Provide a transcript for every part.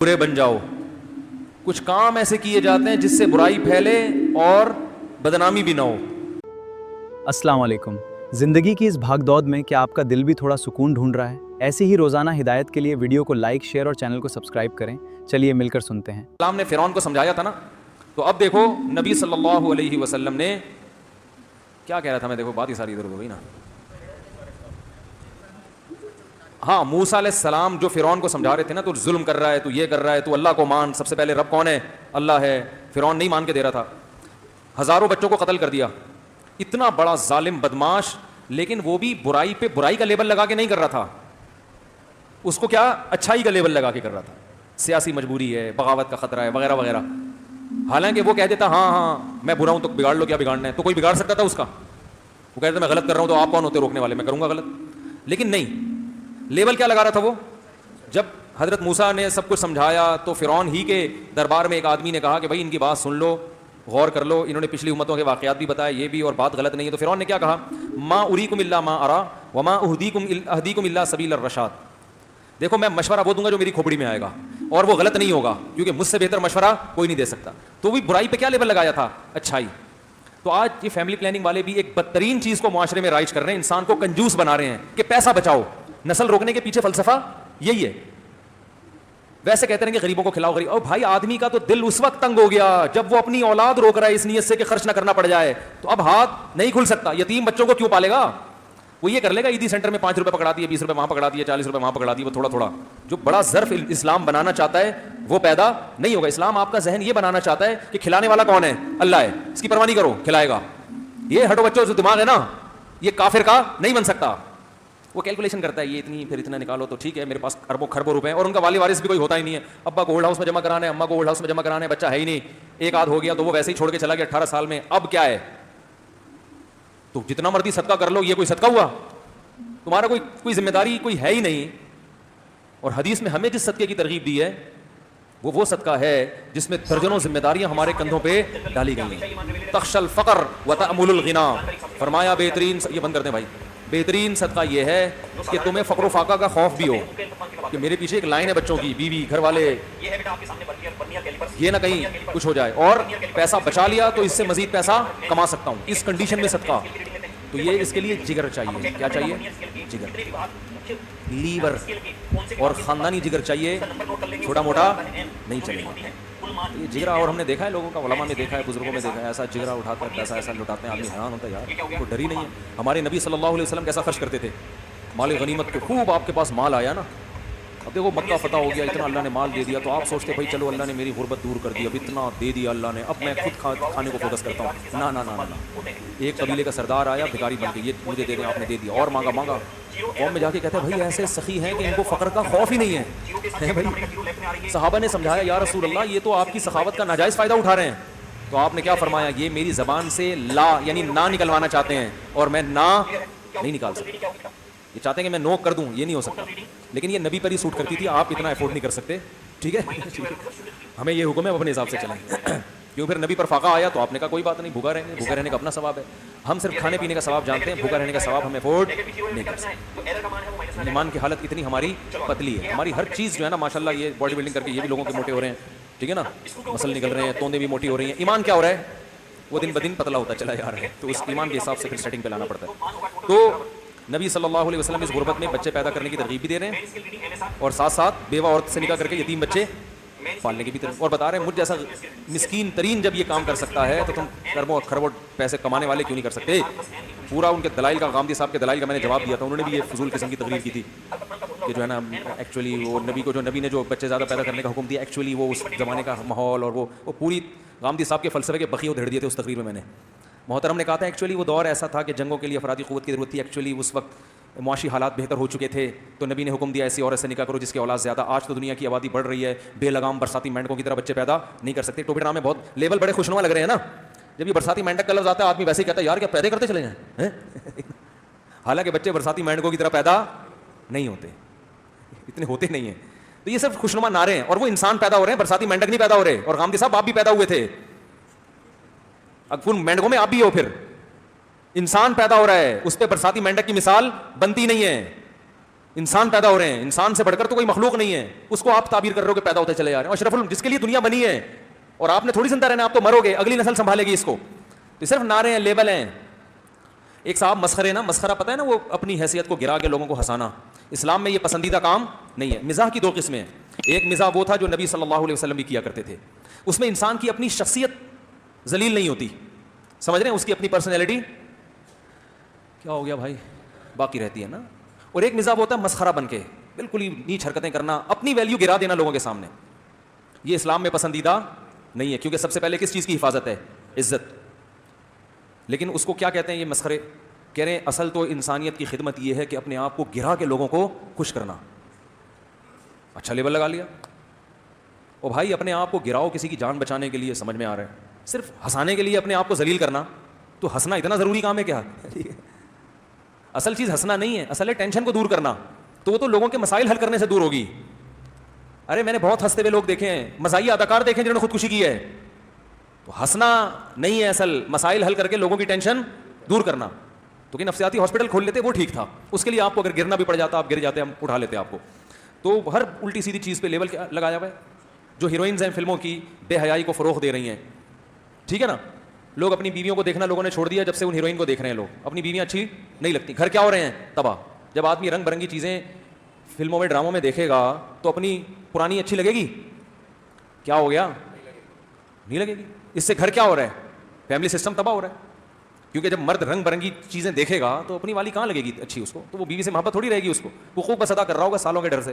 برے بن جاؤ. کچھ کام ایسے کیے جاتے ہیں جس سے برائی پھیلے اور بدنامی بھی نہ ہو. السلام علیکم. زندگی کی اس بھاگ دوڑ میں کیا آپ کا دل بھی تھوڑا سکون ڈھونڈ رہا ہے؟ ایسی ہی روزانہ ہدایت کے لیے ویڈیو کو لائک، شیئر اور چینل کو سبسکرائب کریں. چلیے مل کر سنتے ہیں. اسلام نے فرعون کو سمجھایا تھا نا, تو اب دیکھو نبی صلی اللہ علیہ وسلم نے کیا کہہ رہا تھا. میں دیکھو بات ہی ساری ادھر ہو گئی نا. ہاں, موسیٰ علیہ السلام جو فرعون کو سمجھا رہے تھے نا, تو ظلم کر رہا ہے, تو یہ کر رہا ہے, تو اللہ کو مان. سب سے پہلے رب کون ہے؟ اللہ ہے. فرعون نہیں مان کے دے رہا تھا, ہزاروں بچوں کو قتل کر دیا. اتنا بڑا ظالم بدماش, لیکن وہ بھی برائی پہ برائی کا لیبل لگا کے نہیں کر رہا تھا, اس کو کیا اچھائی کا لیبل لگا کے کر رہا تھا. سیاسی مجبوری ہے, بغاوت کا خطرہ ہے, وغیرہ وغیرہ. حالانکہ وہ کہہ دیتا ہاں میں برا ہوں تو بگاڑ لو, کیا بگاڑنا ہے, تو کوئی بگاڑ سکتا تھا اس کا. وہ کہتا میں غلط کر رہا ہوں تو آپ کون ہوتے روکنے والے, میں کروں گا غلط. لیکن نہیں, لیبل کیا لگا رہا تھا وہ. جب حضرت موسیٰ نے سب کچھ سمجھایا تو فرعون ہی کے دربار میں ایک آدمی نے کہا کہ بھائی ان کی بات سن لو, غور کر لو, انہوں نے پچھلی امتوں کے واقعات بھی بتائے, یہ بھی, اور بات غلط نہیں ہے. تو فرعون نے کیا کہا, ما اریکم الا ما ارا وما اهدیکم الا سبیل الرشاد. دیکھو میں مشورہ وہ دوں گا جو میری کھوپڑی میں آئے گا, اور وہ غلط نہیں ہوگا, کیونکہ مجھ سے بہتر مشورہ کوئی نہیں دے سکتا. تو وہ برائی پہ کیا لیبل لگایا تھا؟ اچھائی. تو آج یہ فیملی پلاننگ والے بھی ایک بدترین چیز کو معاشرے میں رائج کر رہے ہیں, انسان کو کنجوس بنا رہے ہیں کہ پیسہ بچاؤ. نسل روکنے کے پیچھے فلسفہ یہی ہے. ویسے کہتے ہیں کہ غریبوں کو کھلاؤ, غریب. اور بھائی آدمی کا تو دل اس وقت تنگ ہو گیا جب وہ اپنی اولاد روک رہا ہے اس نیت سے کہ خرچ نہ کرنا پڑ جائے, تو اب ہاتھ نہیں کھل سکتا. یتیم بچوں کو کیوں پالے گا؟ وہ یہ کر لے گا عیدی سینٹر میں 5 روپے پکڑا دیے, 20 روپے وہاں پکڑا دیے, 40 روپے وہاں پکڑا دیے. وہ تھوڑا تھوڑا جو بڑا ظرف اسلام بنانا چاہتا ہے وہ پیدا نہیں ہوگا. اسلام آپ کا ذہن یہ بنانا چاہتا ہے کہ کھلانے والا کون ہے؟ اللہ ہے, اس کی پرواہ نہیں کرو, کھلائے گا. یہ ہٹو بچوں جو دماغ ہے نا, یہ کافر کا نہیں بن سکتا. وہ کیلکولیشن کرتا ہے, یہ اتنی پھر اتنا نکالو تو ٹھیک ہے, میرے پاس اربوں خربوں روپے ہیں, اور ان کا والی وارث بھی کوئی ہوتا ہی نہیں ہے. ابا کو اولڈ ہاؤس میں جمع کرانا ہے, اماں کو اولڈ ہاؤس میں جمع کرانا ہے, بچہ ہے ہی نہیں, ایک آدھ ہو گیا تو وہ ویسے ہی چھوڑ کے چلا گیا 18 سال میں. اب کیا ہے, تو جتنا مرضی صدقہ کر لو, یہ کوئی صدقہ ہوا؟ تمہارا کوئی ذمہ داری کوئی ہے ہی نہیں. اور حدیث میں ہمیں جس صدقے کی ترغیب دی ہے وہ صدقہ ہے جس میں درجنوں ذمہ داریاں ہمارے کندھوں پہ ڈالی گئی ہیں. تخشى الفقر وتأمل الغنى, فرمایا بہترین, یہ بند کر دیں بھائی, بہترین صدقہ یہ ہے کہ تمہیں فقر و فاقہ کا خوف بھی ہو کہ میرے پیچھے ایک لائن ہے بچوں کی, بیوی, گھر والے, یہ نہ کہیں کچھ ہو جائے, اور پیسہ بچا لیا تو اس سے مزید پیسہ کما سکتا ہوں, اس کنڈیشن میں صدقہ. تو یہ اس کے لیے جگر چاہیے. کیا چاہیے؟ جگر, لیور اور خاندانی جگر چاہیے, چھوٹا موٹا نہیں چلے گا. یہ جگرا, اور ہم نے دیکھا ہے لوگوں کا, علماء میں دیکھا ہے, بزرگوں میں دیکھا ہے, ایسا جگرا اٹھاتا ہے, پیسہ ایسا لٹاتے ہیں, آدمی حیران ہوتا ہے یار کو ڈر ہی نہیں ہے. ہمارے نبی صلی اللہ علیہ وسلم کیسا خرچ کرتے تھے مال غنیمت کو. خوب آپ کے پاس مال آیا نا, اب دیکھو مکہ فتح ہو گیا, اتنا اللہ نے مال دے دیا, تو آپ سوچتے بھائی چلو اللہ نے میری غربت دور کر دی, اب اتنا دے دیا اللہ نے, اب میں خود کھانے کو فوکس کرتا ہوں. نہ نہ نہ نہ, ایک قبیلے کا سردار آیا, بھکاری بن کے, یہ مجھے دے دیں, آپ نے دے دیا, اور مانگا مانگا. قوم میں جا کے کہتے ہیں بھائی ایسے سخی ہیں کہ ان کو فقر کا خوف ہی نہیں ہے. بھائی صحابہ نے سمجھایا یا رسول اللہ یہ تو آپ کی سخاوت کا ناجائز فائدہ اٹھا رہے ہیں. تو آپ نے کیا فرمایا, یہ میری زبان سے لا یعنی نہ نکلوانا چاہتے ہیں, اور میں نہ نہیں نکال سکتا. یہ چاہتے ہیں کہ میں نو کر دوں, یہ نہیں ہو سکتا. لیکن یہ نبی پر ہی سوٹ کرتی تھی, آپ اتنا افورڈ نہیں کر سکتے. ٹھیک ہے, ہمیں یہ حکم ہے اپنے حساب سے چلیں. کیوں پھر نبی پر فاقہ آیا تو آپ نے کہا کوئی بات نہیں, بھوکا رہیں گے, بھوکا رہنے کا اپنا ثواب ہے. ہم صرف کھانے پینے کا ثواب جانتے ہیں, بھوکا رہنے کا ثواب ہم افورڈ نہیں کر سکتے. ایمان کی حالت اتنی ہماری پتلی ہے, ہماری ہر چیز جو ہے نا ماشاءاللہ, یہ باڈی بلڈنگ کر کے یہ بھی لوگوں کے موٹے ہو رہے ہیں, ٹھیک ہے نا, مسل نکل رہے ہیں, توندے بھی موٹی ہو رہی ہیں. ایمان کیا ہو رہا ہے, وہ دن بدن پتلا ہوتا چلا جا رہا ہے. تو اس ایمان کے حساب سے پھر سیٹنگ پہ لانا پڑتا ہے. تو نبی صلی اللہ علیہ وسلم اس غربت میں بچے پیدا کرنے کی ترغیب بھی دے رہے ہیں, اور ساتھ ساتھ بیوہ عورت سے نکاح کر کے یتیم بچے پالنے کی بھی طرف, اور بتا رہے ہیں مجھ جیسا مسکین ترین جب یہ کام کر سکتا ہے تو تم اربوں خربوں پیسے کمانے والے کیوں نہیں کر سکتے. پورا ان کے دلائل کا, غامدی صاحب کے دلائل کا میں نے جواب دیا تھا, انہوں نے بھی یہ فضول قسم کی تقریر کی تھی کہ جو ہے نا ایکچولی وہ نبی کو, جو نبی نے جو بچے زیادہ پیدا کرنے کا حکم دیا, ایکچولی وہ اس زمانے کا ماحول, اور وہ پوری غامدی صاحب کے فلسفے کے بخیوں دھڑ دیے تھے اس تقریر میں. میں نے محترم نے کہا تھا ایکچولی وہ دور ایسا تھا کہ جنگوں کے لیے افرادی قوت کی ضرورت تھی, ایکچولی اس وقت معاشی حالات بہتر ہو چکے تھے, تو نبی نے حکم دیا ایسی عورت سے نکاح کرو جس کی اولاد زیادہ. آج تو دنیا کی آبادی بڑھ رہی ہے, بے لگام برساتی مینڈکوں کی طرح بچے پیدا نہیں کر سکتے. ٹوپی ڈرامے بہت لیول بڑے خوشنما لگ رہے ہیں نا, جب یہ برساتی مینڈک کا لفظ آتا ہے آدمی ویسے ہی کہتا ہے یار کیا پیدا کرتے چلے جائیں. حالانکہ بچے برساتی مینڈکوں کی طرح پیدا نہیں ہوتے, اتنے ہوتے نہیں ہیں. تو یہ صرف خوشنما نعرے ہیں, اور وہ انسان پیدا ہو رہے ہیں, برساتی مینڈک نہیں پیدا ہو رہے. اور غامدی صاحب آپ بھی پیدا ہوئے تھے, اب ان مینڈکوں میں آپ بھی ہو, پھر انسان پیدا ہو رہا ہے, اس پہ برساتی مینڈک کی مثال بنتی نہیں ہے. انسان پیدا ہو رہے ہیں, انسان سے بڑھ کر تو کوئی مخلوق نہیں ہے, اس کو آپ تعبیر کر رہے ہو کہ پیدا ہوتے چلے جا رہے ہیں. اشرف جس کے لیے دنیا بنی ہے, اور آپ نے تھوڑی زندہ رہنا, آپ تو مرو گے, اگلی نسل سنبھالے گی اس کو. تو صرف نعرے ہیں, لیبل ہیں. ایک صاحب مسخرے نا, مسخرہ پتہ ہے نا, وہ اپنی حیثیت کو گرا کے لوگوں کو ہنسانا, اسلام میں یہ پسندیدہ کام نہیں ہے. مزاح کی دو قسمیں ہیں. ایک مزاح وہ تھا جو نبی صلی اللہ علیہ وسلم بھی کیا کرتے تھے, اس میں انسان کی اپنی شخصیت ذلیل نہیں ہوتی, سمجھ رہے ہیں, اس کی اپنی پرسنالٹی کیا ہو گیا بھائی باقی رہتی ہے نا. اور ایک مزاح ہوتا ہے مسخرہ بن کے بالکل ہی نیچ حرکتیں کرنا, اپنی ویلیو گرا دینا لوگوں کے سامنے. یہ اسلام میں پسندیدہ نہیں ہے, کیونکہ سب سے پہلے کس چیز کی حفاظت ہے؟ عزت. لیکن اس کو کیا کہتے ہیں یہ مسخرے؟ کہہ رہے ہیں اصل تو انسانیت کی خدمت یہ ہے کہ اپنے آپ کو گرا کے لوگوں کو خوش کرنا. اچھا لیبل لگا لیا. او بھائی اپنے آپ کو گراؤ کسی کی جان بچانے کے لیے, سمجھ میں آ رہا ہے. صرف ہنسانے کے لیے اپنے آپ کو ذلیل کرنا, تو ہنسنا اتنا ضروری کام ہے کیا؟ اصل چیز ہنسنا نہیں ہے, اصل ہے ٹینشن کو دور کرنا. تو وہ تو لوگوں کے مسائل حل کرنے سے دور ہوگی. ارے میں نے بہت ہنستے ہوئے لوگ دیکھے ہیں, مزاحیہ اداکار دیکھے ہیں جنہوں نے خودکشی کی ہے. تو ہنسنا نہیں ہے اصل, مسائل حل کر کے لوگوں کی ٹینشن دور کرنا. تو کہ نفسیاتی ہاسپٹل کھول لیتے وہ ٹھیک تھا, اس کے لیے آپ کو اگر گرنا بھی پڑ جاتا آپ گر جاتے, ہم اٹھا لیتے آپ کو. تو ہر الٹی سیدھی چیز پہ لیبل کیا لگایا ہوا ہے. جو ہیروئنز ہیں فلموں کی بے حیائی کو فروغ دے رہی ہیں, ٹھیک ہے نا. لوگ اپنی بیویوں کو دیکھنا لوگوں نے چھوڑ دیا جب سے ان ہیروئن کو دیکھ رہے ہیں لوگ. اپنی بیویاں اچھی نہیں لگتی, گھر کیا ہو رہے ہیں تباہ. جب آدمی رنگ برنگی چیزیں فلموں میں ڈراموں میں دیکھے گا تو اپنی پرانی اچھی لگے گی؟ کیا ہو گیا؟ نہیں لگے گی. اس سے گھر کیا ہو رہا ہے؟ فیملی سسٹم تباہ ہو رہا ہے. کیونکہ جب مرد رنگ برنگی چیزیں دیکھے گا تو اپنی والی کہاں لگے گی اچھی اس کو, تو وہ بیوی سے محبت تھوڑی رہے گی اس کو. وہ خوب بس ادا کر رہا ہوگا سالوں کے ڈر سے,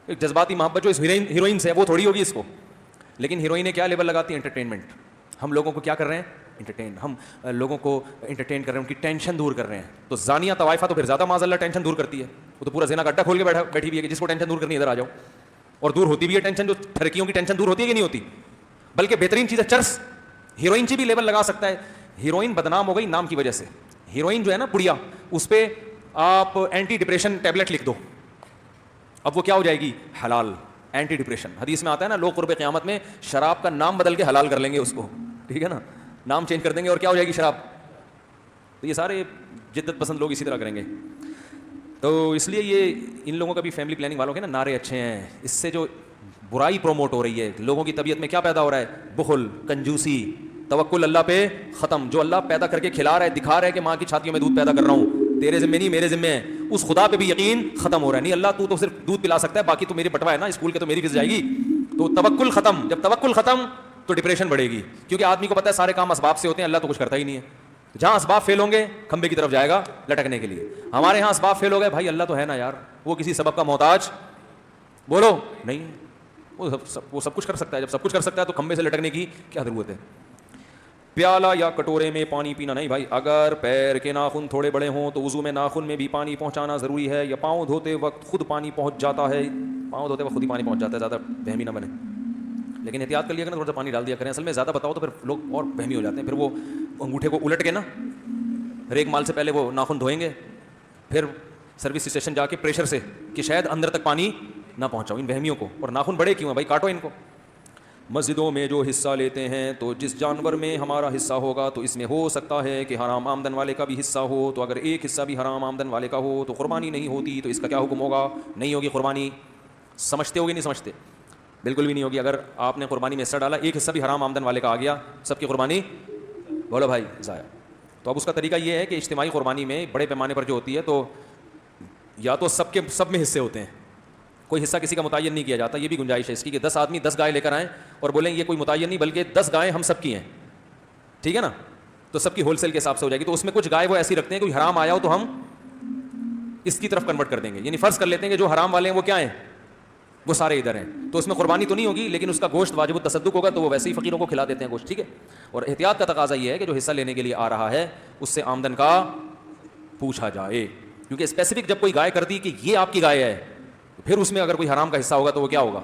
ایک جذباتی محبت جو اس ہیروئن سے ہے وہ تھوڑی ہوگی اس کو. لیکن ہیروئنیں کیا لیبل لگاتی ہیں؟ انٹرٹینمنٹ. ہم لوگوں کو کیا کر رہے ہیں؟ انٹرٹین. ہم لوگوں کو انٹرٹین کر رہے ہیں, ان کی ٹینشن دور کر رہے ہیں. تو زانیہ طوائفہ تو پھر زیادہ معاذ اللہ ٹینشن دور کرتی ہے. وہ تو پورا زنا کا اڈا کھول کے بیٹھی ہوئی ہے کہ جس کو ٹینشن دور کرنی ہے ادھر آ جاؤ. اور دور ہوتی بھی ہے ٹینشن, جو ٹھرکیوں کی ٹینشن دور ہوتی ہے کہ نہیں ہوتی. بلکہ بہترین چیز ہے چرس. ہیروئن بھی لیبل لگا سکتا ہے. ہیروئن بدنام ہو گئی نام کی وجہ سے. ہیروئن جو ہے نا بڑھیا, اس پہ آپ اینٹی ڈپریشن ٹیبلٹ لکھ دو, اب وہ کیا ہو جائے گی؟ حلال. Anti depression. حدیث میں آتا ہے نا, لوگ قرب قیامت میں شراب کا نام بدل کے حلال کر لیں گے اس کو, ٹھیک ہے نا, نام چینج کر دیں گے اور کیا ہو جائے گی؟ شراب. تو یہ سارے جدت پسند لوگ اسی طرح کریں گے. تو اس لیے یہ ان لوگوں کا بھی فیملی پلاننگ والوں کے نا نعرے اچھے ہیں. اس سے جو برائی پروموٹ ہو رہی ہے, لوگوں کی طبیعت میں کیا پیدا ہو رہا ہے؟ بخل, کنجوسی, توکل اللہ پہ ختم. جو اللہ پیدا کر کے کھلا رہا ہے, دکھا رہا ہے کہ ماں کی چھاتیوں میں دودھ پیدا کر رہا ہوں, تیرے ذمہ نہیں میرے ذمہ ہے, اس خدا پہ بھی یقین ختم ہو رہا ہے. نہیں اللہ تو صرف دودھ پلا سکتا ہے, باقی تو میری بٹوا ہے نا اسکول کے, تو میری فیس جائے گی. تو توکل ختم. جب توکل ختم تو ڈپریشن بڑھے گی, کیونکہ آدمی کو پتا ہے سارے کام اسباب سے ہوتے ہیں, اللہ تو کچھ کرتا ہی نہیں ہے. جہاں اسباب فیل ہوں گے کھمبے کی طرف جائے گا لٹکنے کے لیے. ہمارے یہاں اسباب فیل ہو گئے, بھائی اللہ تو ہے نا یار, وہ کسی سبب کا محتاج بولو نہیں, وہ سب کچھ کر سکتا ہے. جب سب کچھ کر سکتا ہے تو کھمبے سے لٹکنے کی کیا ضرورت ہے؟ پیالہ یا کٹورے میں پانی پینا نہیں بھائی. اگر پیر کے ناخن تھوڑے بڑے ہوں تو وضو میں ناخن میں بھی پانی پہنچانا ضروری ہے, یا پاؤں دھوتے وقت خود پانی پہنچ جاتا ہے؟ پاؤں دھوتے وقت خود ہی پانی پہنچ جاتا ہے, زیادہ بہمی نہ بنے. لیکن احتیاط کر لیا کریں, تھوڑا سا پانی ڈال دیا کریں. اصل میں زیادہ بتاؤ تو پھر لوگ اور بہمی ہو جاتے ہیں. پھر وہ انگوٹھے کو الٹ کے نا ریک مال سے پہلے وہ ناخن دھوئیں گے, پھر سروس اسٹیشن جا کے پریشر سے کہ شاید اندر تک پانی نہ پہنچاؤ ان بہمیوں کو. اور ناخن بڑے کیوں ہیں بھائی, کاٹو ان کو. مسجدوں میں جو حصہ لیتے ہیں تو جس جانور میں ہمارا حصہ ہوگا تو اس میں ہو سکتا ہے کہ حرام آمدن والے کا بھی حصہ ہو, تو اگر ایک حصہ بھی حرام آمدن والے کا ہو تو قربانی نہیں ہوتی, تو اس کا کیا حکم ہوگا؟ نہیں ہوگی قربانی. سمجھتے ہوگی نہیں سمجھتے؟ بالکل بھی نہیں ہوگی. اگر آپ نے قربانی میں حصہ ڈالا, ایک حصہ بھی حرام آمدن والے کا آ گیا, سب کی قربانی بولو بھائی ضائع. تو اب اس کا طریقہ یہ ہے کہ اجتماعی قربانی میں بڑے پیمانے پر جو ہوتی ہے تو یا تو سب میں حصے ہوتے ہیں, کوئی حصہ کسی کا متعین نہیں کیا جاتا. یہ بھی گنجائش ہے اس کی کہ 10 آدمی 10 گائے لے کر آئیں اور بولیں یہ کوئی متعین نہیں بلکہ 10 گائیں ہم سب کی ہیں, ٹھیک ہے نا, تو سب کی ہول سیل کے حساب سے ہو جائے گی. تو اس میں کچھ گائے وہ ایسی رکھتے ہیں کوئی حرام آیا ہو تو ہم اس کی طرف کنورٹ کر دیں گے, یعنی فرض کر لیتے ہیں کہ جو حرام والے ہیں وہ کیا ہیں, وہ سارے ادھر ہیں. تو اس میں قربانی تو نہیں ہوگی لیکن اس کا گوشت واجب التصدق ہوگا, تو وہ ویسے ہی فقیروں کو کھلا دیتے ہیں گوشت, ٹھیک ہے. اور احتیاط کا تقاضا یہ ہے کہ جو حصہ لینے کے لیے آ رہا ہے اس سے آمدن کا پوچھا جائے, کیونکہ اسپیسیفک جب کوئی گائے کر دی کہ یہ آپ کی گائے ہے, پھر اس میں اگر کوئی حرام کا حصہ ہوگا تو وہ کیا ہوگا,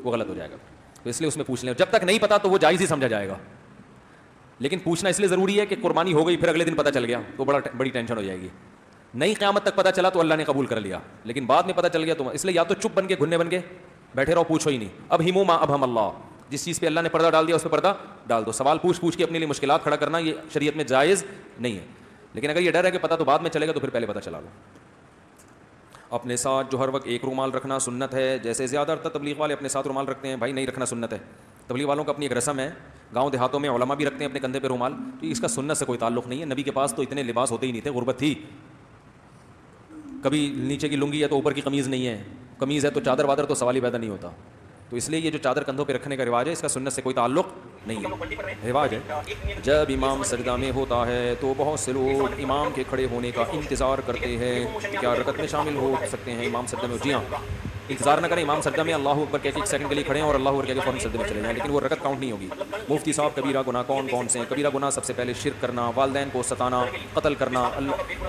وہ غلط ہو جائے گا. تو اس لیے اس میں پوچھ لیں, جب تک نہیں پتا تو وہ جائز ہی سمجھا جائے گا. لیکن پوچھنا اس لیے ضروری ہے کہ قربانی ہو گئی پھر اگلے دن پتہ چل گیا تو بڑی ٹینشن ہو جائے گی. نہیں قیامت تک پتہ چلا تو اللہ نے قبول کر لیا, لیکن بعد میں پتہ چل گیا تو اس لیے یا تو چپ بن کے گھنے بن کے بیٹھے رہو, پوچھو ہی نہیں. اب ہمو ما اب ہم اللہ, جس چیز پہ اللہ نے پردہ ڈال دیا اس پہ پردہ ڈال دو. سوال پوچھ کے اپنے لیے مشکلات کھڑا کرنا یہ شریعت میں جائز نہیں ہے. لیکن اگر یہ ڈر ہے کہ پتہ تو بعد میں چلے گا تو پھر پہلے پتہ چلا لو. اپنے ساتھ جو ہر وقت ایک رومال رکھنا سنت ہے، جیسے زیادہ تر تبلیغ والے اپنے ساتھ رومال رکھتے ہیں، بھائی نہیں رکھنا سنت ہے. تبلیغ والوں کا اپنی ایک رسم ہے، گاؤں دیہاتوں میں علماء بھی رکھتے ہیں اپنے کندھے پہ رومال، تو اس کا سنت سے کوئی تعلق نہیں ہے. نبی کے پاس تو اتنے لباس ہوتے ہی نہیں تھے، غربت تھی. کبھی نیچے کی لنگی ہے تو اوپر کی قمیض نہیں ہے، قمیض ہے تو چادر وادر تو سوال ہی پیدا نہیں ہوتا. تو اس لیے یہ جو چادر کندھوں پہ رکھنے کا رواج ہے، اس کا سنت سے کوئی تعلق نہیں ہے، رواج ہے. جب امام سجدہ میں ہوتا ہے تو بہت سے لوگ امام کے کھڑے ہونے کا انتظار کرتے ہیں. کیا رکعت میں شامل ہو سکتے ہیں امام سجدہ میں؟ جی ہاں، انتظار نہ کریں امام سجدہ میں، اللہ اکبر کہہ کے ایک سیکنڈ کے لیے کھڑے ہیں اور اللہ اکبر کہہ کے فوراً سجدے میں چلے جائیں، لیکن وہ رکعت کاؤنٹ نہیں ہوگی. مفتی صاحب کبیرہ گناہ کون کون سے ہیں؟ کبیرہ گناہ سب سے پہلے شرک کرنا، والدین کو ستانا، قتل کرنا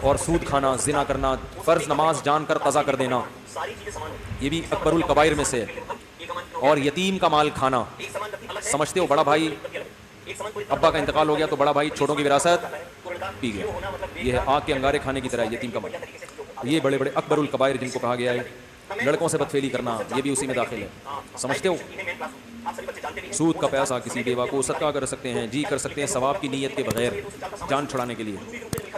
اور سود کھانا، زنا کرنا، فرض نماز جان کر قضا کر دینا، یہ بھی اکبر الکبائر میں سے ہے. اور یتیم کا مال کھانا. سمجھتے ہو بڑا بھائی، ابا کا انتقال ہو گیا تو بڑا بھائی چھوٹوں کی وراثت پی گیا، یہ ہے آگ کے انگارے کھانے کی طرح یتیم کا مال. یہ بڑے بڑے اکبر الکبائر جن کو کہا گیا ہے. لڑکوں سے بدفعلی کرنا یہ بھی اسی میں داخل ہے. سمجھتے ہو؟ سود کا پیسہ کسی بیوہ کو صدقہ کر سکتے ہیں، جی کر سکتے ہیں ثواب کی نیت کے بغیر، جان چھڑانے کے لیے.